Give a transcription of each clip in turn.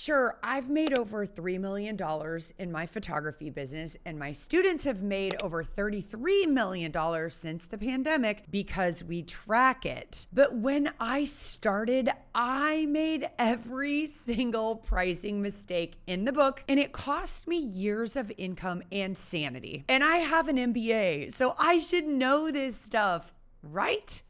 Sure, I've made over $3 million in my photography business, and my students have made over $33 million since the pandemic because we track it. But when I started, I made every single pricing mistake in the book, and it cost me years of income and sanity. And I have an MBA, so I should know this stuff, right?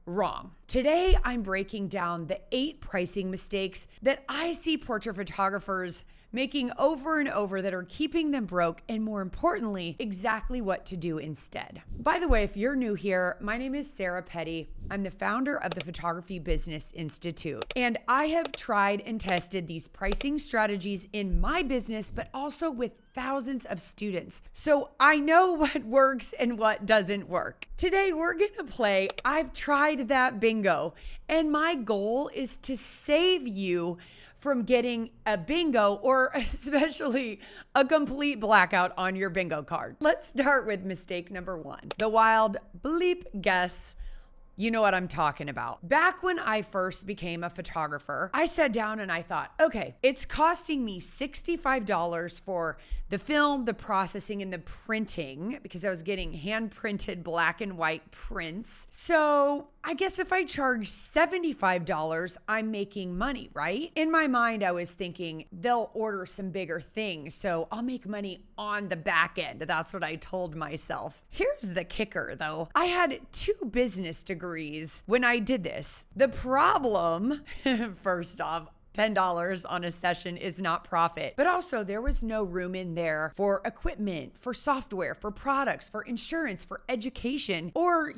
Wrong. Today, I'm breaking down the 8 pricing mistakes that I see portrait photographers making over and over that are keeping them broke, and more importantly, exactly what to do instead. By the way, if you're new here, my name is Sarah Petty. I'm the founder of the Photography Business Institute, and I have tried and tested these pricing strategies in my business, but also with thousands of students. So I know what works and what doesn't work. Today, we're gonna play I've Tried That Bingo, and my goal is to save you from getting a bingo, or especially a complete blackout on your bingo card. Let's start with mistake number 1, the wild bleep guess. You know what I'm talking about. Back when I first became a photographer, I sat down and I thought, okay, it's costing me $65 for the film, the processing, and the printing, because I was getting hand-printed black and white prints. So I guess if I charge $75, I'm making money, right? In my mind, I was thinking they'll order some bigger things, so I'll make money on the back end. That's what I told myself. Here's the kicker, though. I had 2 business degrees when I did this. The problem, first off, $10 on a session is not profit. But also, there was no room in there for equipment, for software, for products, for insurance, for education, or,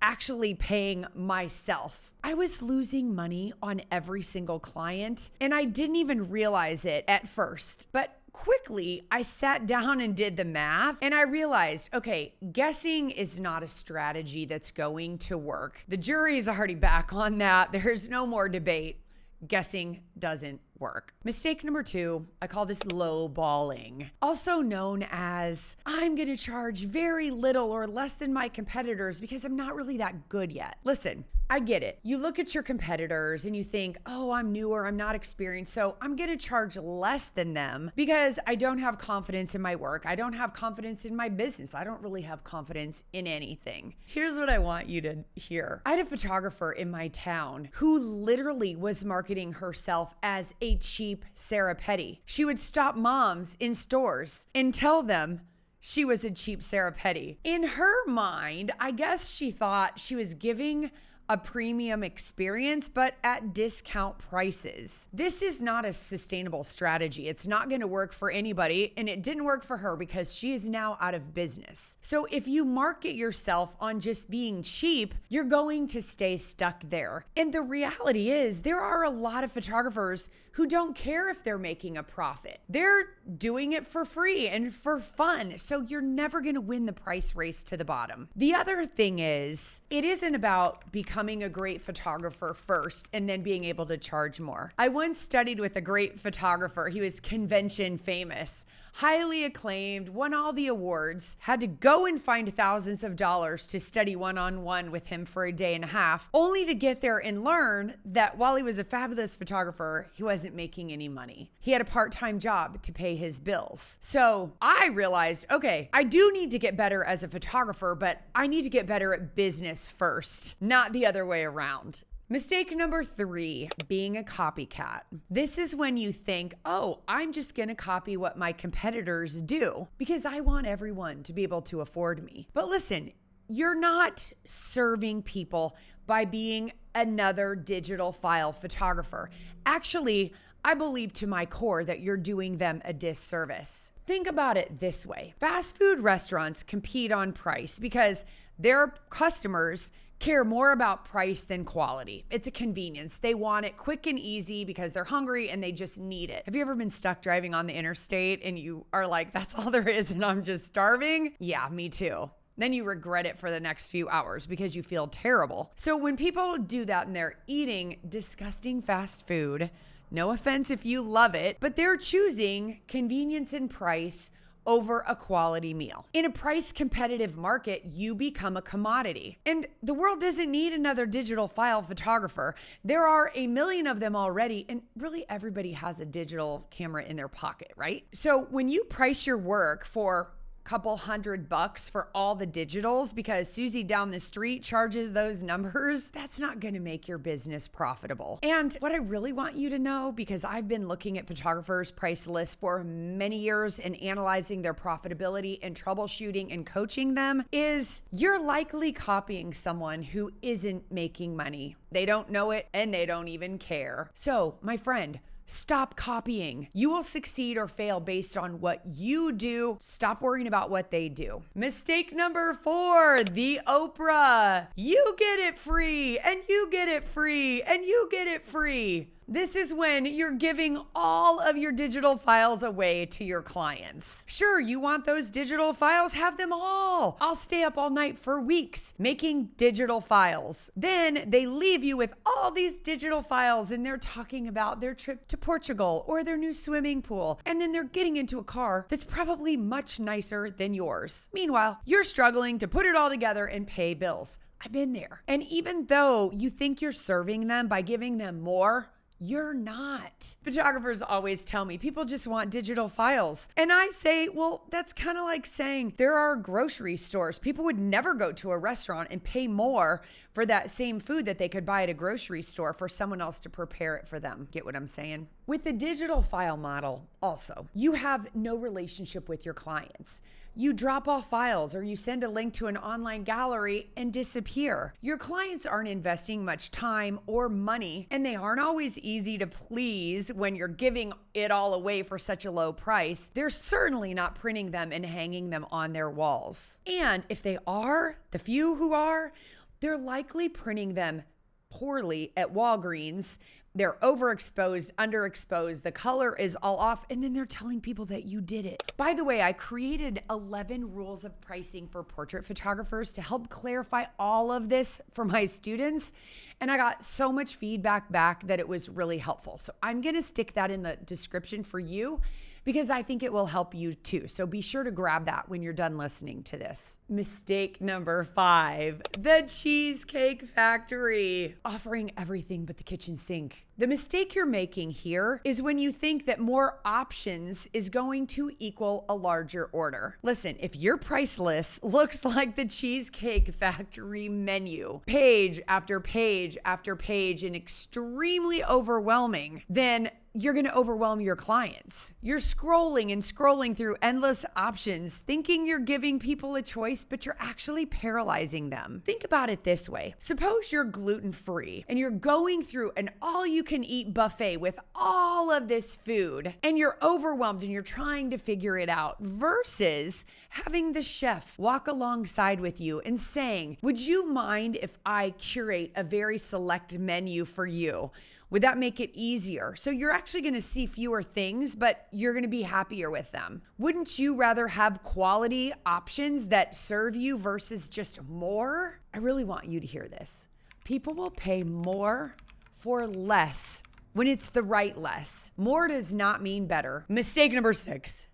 actually paying myself. I was losing money on every single client, and I didn't even realize it at first. But quickly, I sat down and did the math, and I realized, okay, guessing is not a strategy that's going to work. The jury's already back on that. There's no more debate. Guessing doesn't work. Mistake number 2, I call this low balling, also known as I'm going to charge very little or less than my competitors because I'm not really that good yet. Listen, I get it. You look at your competitors and you think, oh, I'm newer, I'm not experienced, so I'm going to charge less than them because I don't have confidence in my work. I don't have confidence in my business. I don't really have confidence in anything. Here's what I want you to hear. I had a photographer in my town who literally was marketing herself as a cheap Sarah Petty. She would stop moms in stores and tell them she was a cheap Sarah Petty. In her mind, I guess she thought she was giving a premium experience, but at discount prices. This is not a sustainable strategy. It's not going to work for anybody, and it didn't work for her because she is now out of business. So if you market yourself on just being cheap, you're going to stay stuck there. And the reality is, there are a lot of photographers who don't care if they're making a profit. They're doing it for free and for fun. So you're never going to win the price race to the bottom. The other thing is, it isn't about becoming a great photographer first and then being able to charge more. I once studied with a great photographer. He was convention famous, highly acclaimed, won all the awards, had to go and find thousands of dollars to study one-on-one with him for a day and a half, only to get there and learn that while he was a fabulous photographer, he wasn't making any money. He had a part-time job to pay his bills. So I realized, okay, I do need to get better as a photographer, but I need to get better at business first, not the other way around. Mistake number 3, being a copycat. This is when you think, oh, I'm just going to copy what my competitors do because I want everyone to be able to afford me. But listen, you're not serving people by being another digital file photographer. Actually, I believe to my core that you're doing them a disservice. Think about it this way. Fast food restaurants compete on price because their customers care more about price than quality. It's a convenience. They want it quick and easy because they're hungry and they just need it. Have you ever been stuck driving on the interstate and you are like, that's all there is and I'm just starving? Yeah, me too. Then you regret it for the next few hours because you feel terrible. So when people do that and they're eating disgusting fast food, no offense if you love it, but they're choosing convenience and price over a quality meal. In a price competitive market, you become a commodity. And the world doesn't need another digital file photographer. There are a million of them already, and really everybody has a digital camera in their pocket, right? So when you price your work for couple $100 for all the digitals because Susie down the street charges those numbers, that's not going to make your business profitable. And what I really want you to know, because I've been looking at photographers' price lists for many years and analyzing their profitability and troubleshooting and coaching them, is you're likely copying someone who isn't making money. They don't know it and they don't even care. So, my friend, stop copying. You will succeed or fail based on what you do. Stop worrying about what they do. Mistake number 4, the Oprah. You get it free, and you get it free, and you get it free. This is when you're giving all of your digital files away to your clients. Sure, you want those digital files? Have them all. I'll stay up all night for weeks making digital files. Then they leave you with all these digital files and they're talking about their trip to Portugal or their new swimming pool. And then they're getting into a car that's probably much nicer than yours. Meanwhile, you're struggling to put it all together and pay bills. I've been there. And even though you think you're serving them by giving them more, you're not. Photographers always tell me people just want digital files. And I say, well, that's kind of like saying there are grocery stores. People would never go to a restaurant and pay more for that same food that they could buy at a grocery store for someone else to prepare it for them. Get what I'm saying? With the digital file model, also, you have no relationship with your clients. You drop off files or you send a link to an online gallery and disappear. Your clients aren't investing much time or money, and they aren't always easy to please when you're giving it all away for such a low price. They're certainly not printing them and hanging them on their walls. And if they are, the few who are, they're likely printing them poorly at Walgreens. They're overexposed, underexposed, the color is all off, and then they're telling people that you did it. By the way, I created 11 rules of pricing for portrait photographers to help clarify all of this for my students, and I got so much feedback back that it was really helpful. So I'm gonna stick that in the description for you because I think it will help you too. So be sure to grab that when you're done listening to this. Mistake number 5, the Cheesecake Factory, offering everything but the kitchen sink. The mistake you're making here is when you think that more options is going to equal a larger order. Listen, if your price list looks like the Cheesecake Factory menu, page after page after page, and extremely overwhelming, then you're going to overwhelm your clients. You're scrolling and scrolling through endless options, thinking you're giving people a choice, but you're actually paralyzing them. Think about it this way. Suppose you're gluten-free and you're going through an all-you-can-eat buffet with all of this food, and you're overwhelmed and you're trying to figure it out, versus having the chef walk alongside with you and saying, would you mind if I curate a very select menu for you? Would that make it easier? So you're actually going to see fewer things, but you're going to be happier with them. Wouldn't you rather have quality options that serve you versus just more? I really want you to hear this. People will pay more for less when it's the right less. More does not mean better. Mistake number 6,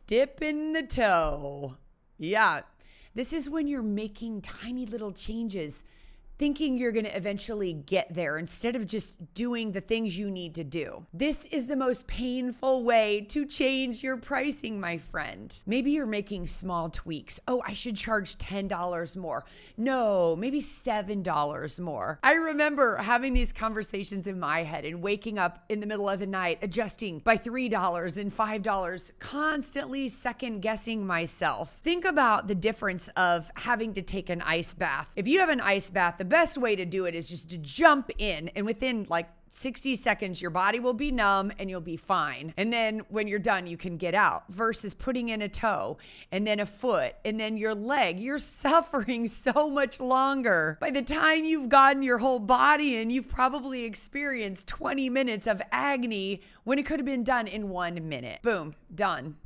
dipping the toe. Yeah, this is when you're making tiny little changes, thinking you're going to eventually get there instead of just doing the things you need to do. This is the most painful way to change your pricing, my friend. Maybe you're making small tweaks. Oh, I should charge $10 more. No, maybe $7 more. I remember having these conversations in my head and waking up in the middle of the night, adjusting by $3 and $5, constantly second guessing myself. Think about the difference of having to take an ice bath. If you have an ice bath, the best way to do it is just to jump in, and within like 60 seconds, your body will be numb and you'll be fine. And then when you're done, you can get out, versus putting in a toe and then a foot and then your leg. You're suffering so much longer. By the time you've gotten your whole body in, you've probably experienced 20 minutes of agony when it could have been done in 1 minute. Boom, done.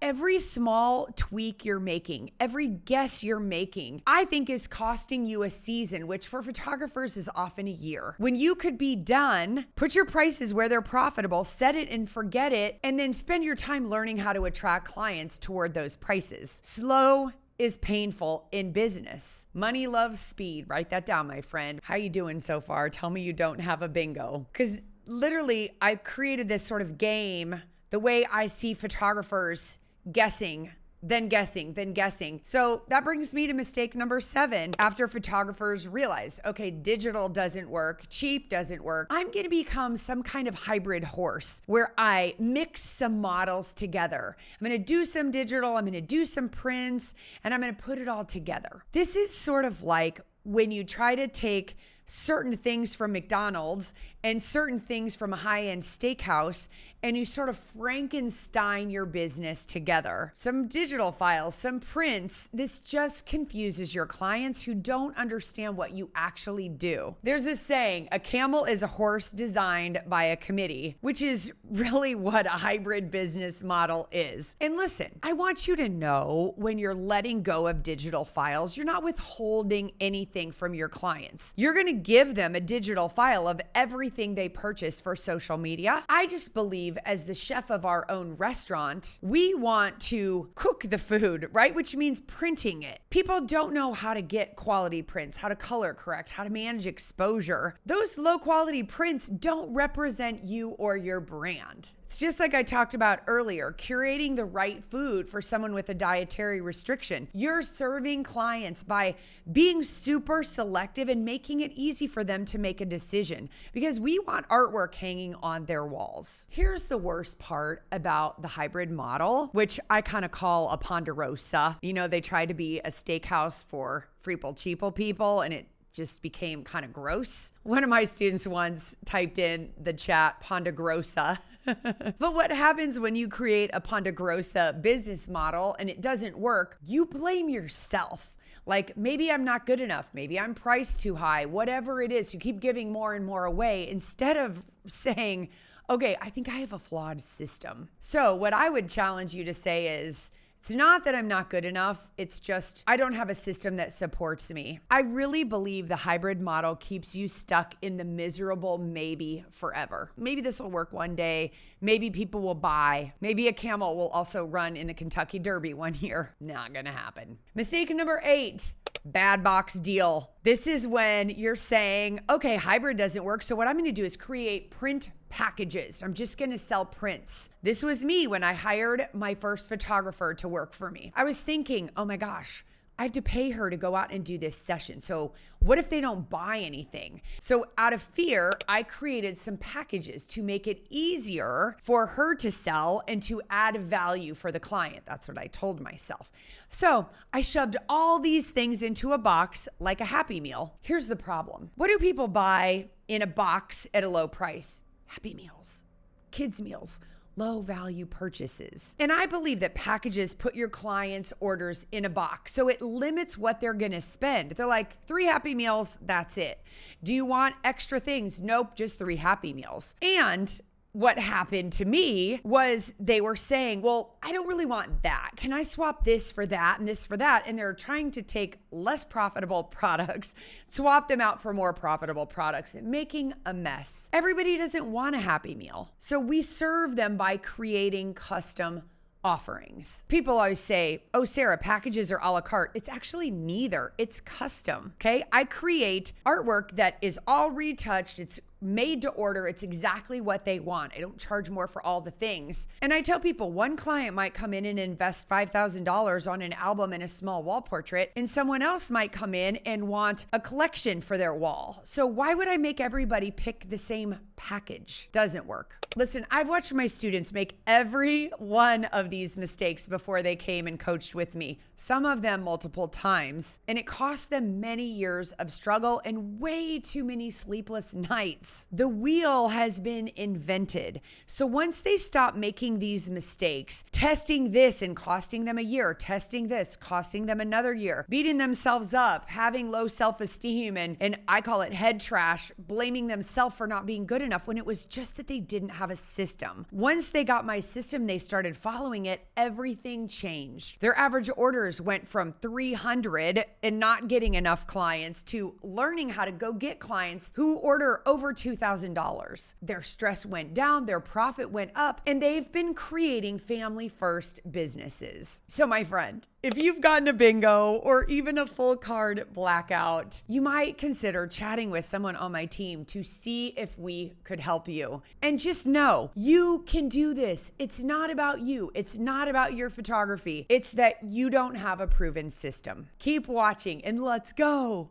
every small tweak you're making, every guess you're making, I think is costing you a season, which for photographers is often a year. When you could be done, put your prices where they're profitable, set it and forget it, and then spend your time learning how to attract clients toward those prices. Slow is painful in business. Money loves speed. Write that down, my friend. How you doing so far? Tell me you don't have a bingo. Because literally, I created this sort of game, the way I see photographers guessing, then guessing, then guessing. So that brings me to mistake number 7. After photographers realize, okay, digital doesn't work, cheap doesn't work, I'm gonna become some kind of hybrid horse where I mix some models together. I'm gonna do some digital, I'm gonna do some prints, and I'm gonna put it all together. This is sort of like when you try to take certain things from McDonald's and certain things from a high-end steakhouse, and you sort of Frankenstein your business together. Some digital files, some prints. This just confuses your clients who don't understand what you actually do. There's a saying, a camel is a horse designed by a committee, which is really what a hybrid business model is. And listen, I want you to know when you're letting go of digital files, you're not withholding anything from your clients. You're gonna give them a digital file of everything they purchase for social media. I just believe as the chef of our own restaurant, we want to cook the food, right? Which means printing it. People don't know how to get quality prints, how to color correct, how to manage exposure. Those low quality prints don't represent you or your brand. It's just like I talked about earlier, curating the right food for someone with a dietary restriction. You're serving clients by being super selective and making it easy for them to make a decision because we want artwork hanging on their walls. Here's the worst part about the hybrid model, which I kind of call a ponderosa. You know, they tried to be a steakhouse for freeple cheaple people and it just became kind of gross. One of my students once typed in the chat ponderosa. But what happens when you create a ponderosa business model and it doesn't work? You blame yourself. Like, maybe I'm not good enough. Maybe I'm priced too high. Whatever it is, you keep giving more and more away instead of saying, okay, I think I have a flawed system. So what I would challenge you to say is, it's not that I'm not good enough. It's just I don't have a system that supports me. I really believe the hybrid model keeps you stuck in the miserable maybe forever. Maybe this will work one day. Maybe people will buy. Maybe a camel will also run in the Kentucky Derby one year. Not gonna happen. Mistake number 8. Bad box deal. This is when you're saying, okay, hybrid doesn't work. So what I'm going to do is create print packages. I'm just going to sell prints. This was me when I hired my first photographer to work for me. I was thinking, oh my gosh, I have to pay her to go out and do this session. So what if they don't buy anything? So out of fear, I created some packages to make it easier for her to sell and to add value for the client. That's what I told myself. So I shoved all these things into a box like a Happy Meal. Here's the problem. What do people buy in a box at a low price? Happy Meals, kids' meals, low value purchases. And I believe that packages put your clients' orders in a box. So it limits what they're gonna spend. They're like, 3 Happy Meals, that's it. Do you want extra things? Nope, just 3 Happy Meals. And what happened to me was they were saying, well, I don't really want that. Can I swap this for that and this for that? And they're trying to take less profitable products, swap them out for more profitable products, making a mess. Everybody doesn't want a Happy Meal. So we serve them by creating custom offerings. People always say, oh, Sarah, packages are a la carte. It's actually neither. It's custom, okay? I create artwork that is all retouched. It's made to order. It's exactly what they want. I don't charge more for all the things. And I tell people one client might come in and invest $5,000 on an album and a small wall portrait, and someone else might come in and want a collection for their wall. So why would I make everybody pick the same package? Doesn't work. Listen, I've watched my students make every one of these mistakes before they came and coached with me, some of them multiple times, and it cost them many years of struggle and way too many sleepless nights. The wheel has been invented. So once they stop making these mistakes, testing this and costing them a year, testing this, costing them another year, beating themselves up, having low self-esteem, and I call it head trash, blaming themselves for not being good enough when it was just that they didn't have have a system. Once they got my system, they started following it, everything changed. Their average orders went from 300 and not getting enough clients to learning how to go get clients who order over $2,000. Their stress went down, their profit went up, and they've been creating family first businesses. So my friend, if you've gotten a bingo or even a full card blackout, you might consider chatting with someone on my team to see if we could help you. And just know, you can do this. It's not about you. It's not about your photography. It's that you don't have a proven system. Keep watching and let's go.